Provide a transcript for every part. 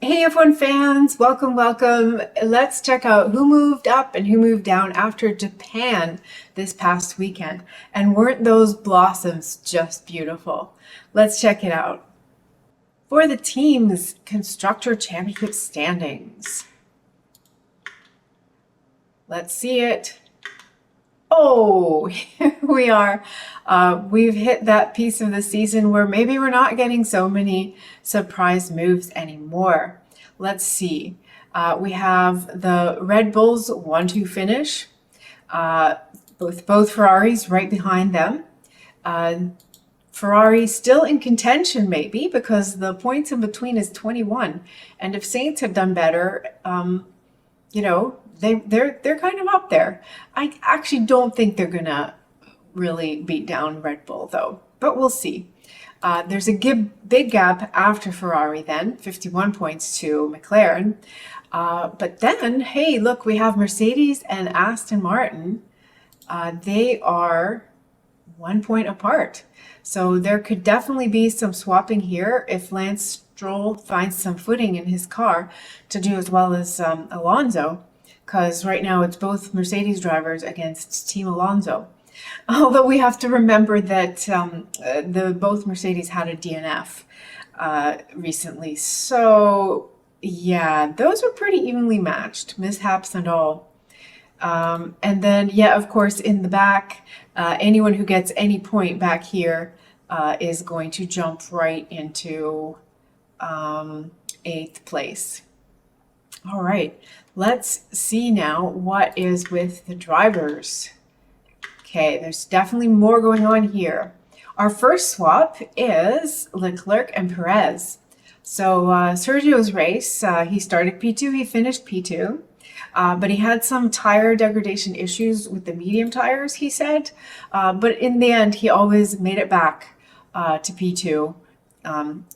Hey F1 fans, welcome, welcome. Let's check out who moved up and who moved down after Japan this past weekend. And weren't those blossoms just beautiful? Let's check it out. For the Team's Constructor Championship standings. Let's see it. Oh, here we are. We've hit that piece of the season where maybe we're not getting so many surprise moves anymore. Let's see. We have the Red Bulls 1-2 finish. Both Ferraris right behind them. Ferrari still in contention maybe because the points in between is 21. And if Saints have done better, you know, they're kind of up there. I actually don't think they're gonna really beat down Red Bull though, but we'll see. There's a big gap after Ferrari then, 51 points to McLaren. But then, hey, look, we have Mercedes and Aston Martin. They are 1 point apart. So there could definitely be some swapping here if Lance Stroll finds some footing in his car to do as well as Alonso, because right now it's both Mercedes drivers against Team Alonso. Although we have to remember that both Mercedes had a DNF recently. So yeah, those were pretty evenly matched, mishaps and all. And then, yeah, of course, in the back, anyone who gets any point back here is going to jump right into 8th place. All right, let's see now what is with the drivers. Okay, there's definitely more going on here. Our first swap is Leclerc and Perez. So Sergio's race, he started P2, he finished P2. But he had some tire degradation issues with the medium tires, he said. But in the end, he always made it back to P2,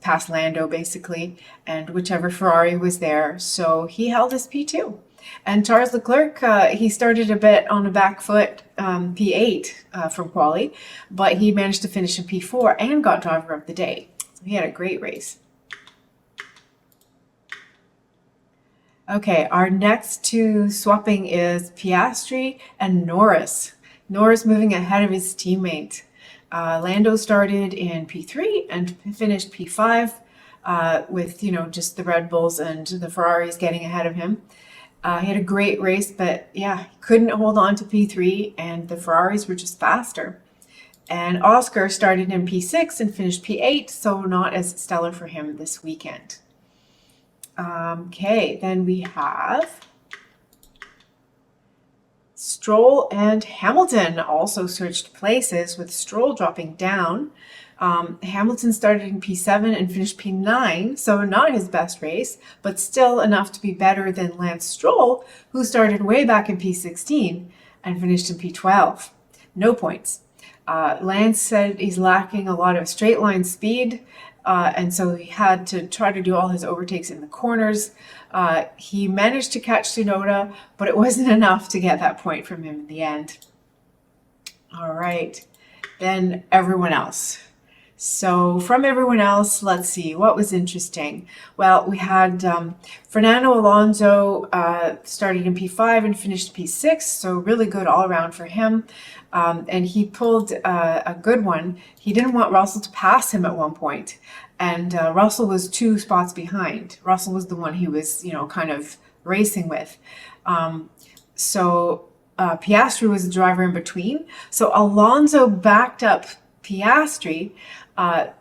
past Lando basically, and whichever Ferrari was there. So he held his P2. And Charles Leclerc, he started a bit on a back foot, P8 from quali, but he managed to finish in P4 and got driver of the day. So he had a great race. Okay, our next two swapping is Piastri and Norris. Norris moving ahead of his teammate. Lando started in P3 and finished P5 with, just the Red Bulls and the Ferraris getting ahead of him. He had a great race, but yeah, he couldn't hold on to P3 and the Ferraris were just faster. And Oscar started in P6 and finished P8, so not as stellar for him this weekend. Okay, then we have Stroll and Hamilton also switched places with Stroll dropping down. Hamilton started in P7 and finished P9, so not his best race, but still enough to be better than Lance Stroll, who started way back in P16 and finished in P12. No points. Lance said he's lacking a lot of straight line speed, and so he had to try to do all his overtakes in the corners. He managed to catch Tsunoda, but it wasn't enough to get that point from him in the end. All right, then everyone else. So from everyone else, let's see, what was interesting? Well, we had Fernando Alonso started in P5 and finished P6, so really good all around for him. And he pulled a good one. He didn't want Russell to pass him at one point, and Russell was 2 spots behind. Russell was the one he was, kind of racing with. So Piastri was the driver in between. So Alonso backed up Piastri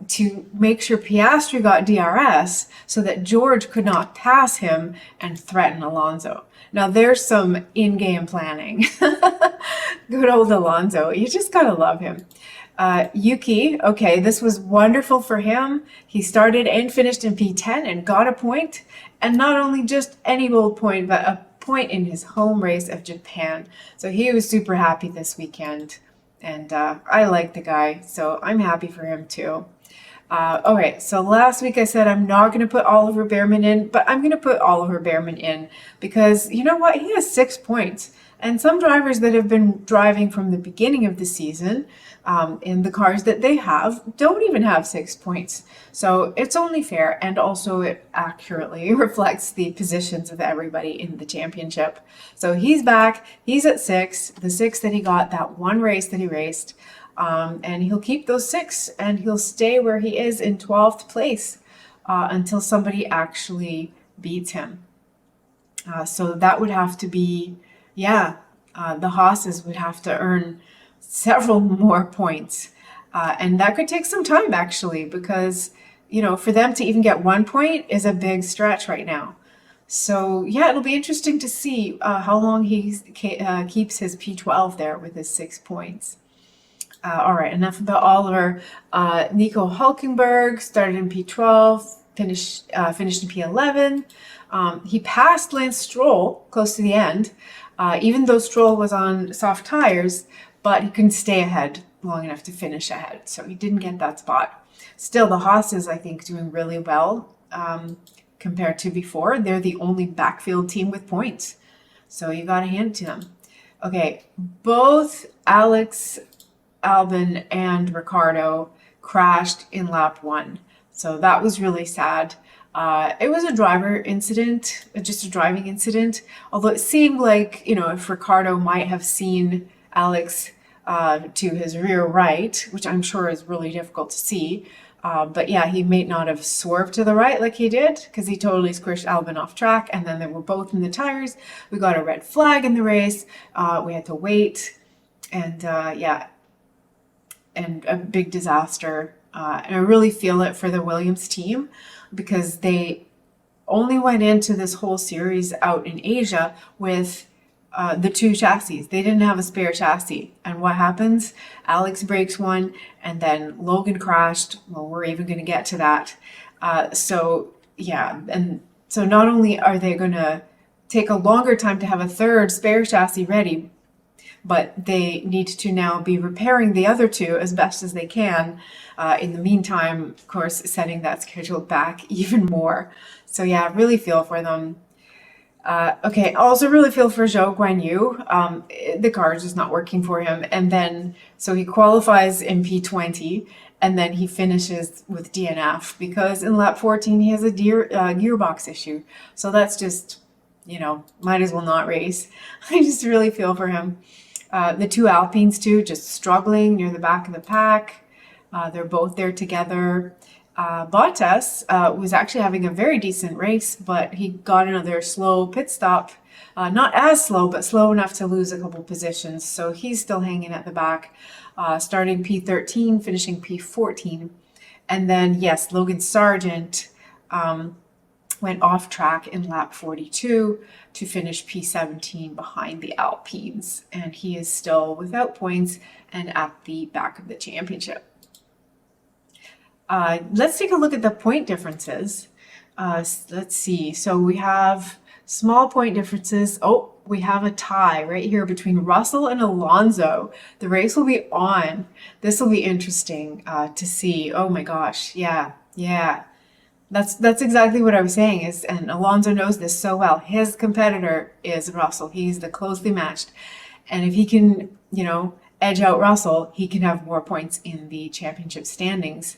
to make sure Piastri got DRS so that George could not pass him and threaten Alonso. Now there's some in-game planning. Good old Alonso. You just gotta love him. Yuki, okay, this was wonderful for him. He started and finished in P10 and got a point. And not only just any old point, but a point in his home race of Japan. So he was super happy this weekend. And I like the guy, so I'm happy for him too. Okay, so last week I said I'm not going to put Oliver Bearman in, but I'm going to put Oliver Bearman in because you know what? He has 6 points. And some drivers that have been driving from the beginning of the season in the cars that they have don't even have 6 points. So it's only fair, and also it accurately reflects the positions of everybody in the championship. So he's back, he's at 6, the 6 that he got that one race that he raced, and he'll keep those 6 and he'll stay where he is in 12th place until somebody actually beats him. So that would have to be, yeah, the Haas's would have to earn several more points. And that could take some time, actually, because, you know, for them to even get 1 point is a big stretch right now. So, yeah, it'll be interesting to see how long he keeps his P12 there with his 6 points. All right, enough about Oliver. Nico Hulkenberg started in P12, finished in P11. He passed Lance Stroll close to the end, even though Stroll was on soft tires, but he couldn't stay ahead long enough to finish ahead, so he didn't get that spot. Still, the Haas is, I think, doing really well compared to before. They're the only backfield team with points, so you got to hand it to them. Okay, both Alex Albon and Ricardo crashed in lap 1, so that was really sad. It was a driver incident, just a driving incident, although it seemed like, you know, if Ricardo might have seen Alex to his rear right, which I'm sure is really difficult to see, but yeah, he may not have swerved to the right like he did, because he totally squished Albon off track, and then they were both in the tires. We got a red flag in the race. We had to wait, and yeah, and a big disaster. And I really feel it for the Williams team, because they only went into this whole series out in Asia with the 2 chassis. They didn't have a spare chassis. And what happens? Alex breaks one, and then Logan crashed. Well, we're even going to get to that. So, yeah. And so not only are they going to take a longer time to have a 3rd spare chassis ready, but they need to now be repairing the other 2 as best as they can. In the meantime, of course, setting that schedule back even more. So yeah, I really feel for them. Okay, I also really feel for Zhou Guanyu. The car is just not working for him. And then, so he qualifies in P20, and then he finishes with DNF because in lap 14, he has a gearbox issue. So that's just, you know, might as well not race. I just really feel for him. The 2 Alpines too, just struggling near the back of the pack. They're both there together. Bottas was actually having a very decent race, but he got another slow pit stop. Not as slow, but slow enough to lose a couple positions. So he's still hanging at the back, starting P13, finishing P14. And then, yes, Logan Sargent went off track in lap 42 to finish P17 behind the Alpines. And he is still without points and at the back of the championship. Let's take a look at the point differences. Let's see. So we have small point differences. Oh, we have a tie right here between Russell and Alonso. The race will be on. This will be interesting to see. Oh my gosh. Yeah. That's exactly what I was saying is, and Alonso knows this so well. His competitor is Russell. He's the closely matched. And if he can, you know, edge out Russell, he can have more points in the championship standings.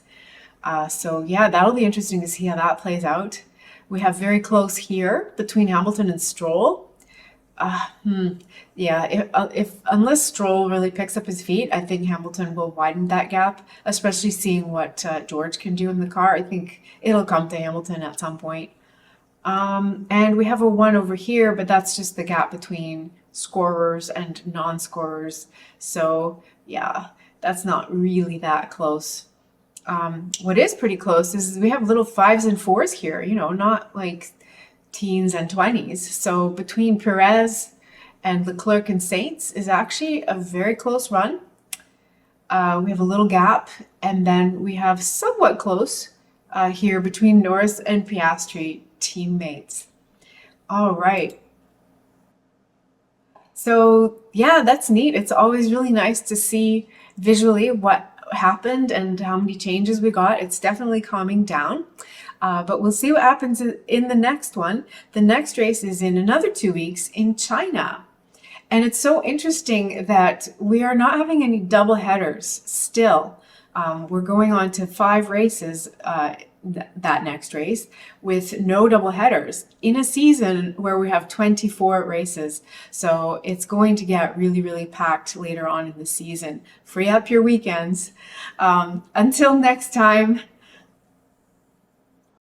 So yeah, that'll be interesting to see how that plays out. We have very close here between Hamilton and Stroll. Yeah, if unless Stroll really picks up his feet, I think Hamilton will widen that gap, especially seeing what George can do in the car. I think it'll come to Hamilton at some point. And we have a 1 over here, but that's just the gap between scorers and non-scorers. So yeah, that's not really that close. What is pretty close is we have little 5s and 4s here, you know, not like teens and 20s. So between Perez and Leclerc and Sainz is actually a very close run. We have a little gap, and then we have somewhat close here between Norris and Piastri teammates. All right. So yeah, that's neat. It's always really nice to see visually what happened and how many changes we got. It's definitely calming down. But we'll see what happens in the next one. The next race is in another 2 weeks in China. And it's so interesting that we are not having any double headers still. We're going on to 5 races that next race with no double headers in a season where we have 24 races. So it's going to get really, really packed later on in the season. Free up your weekends. Until next time,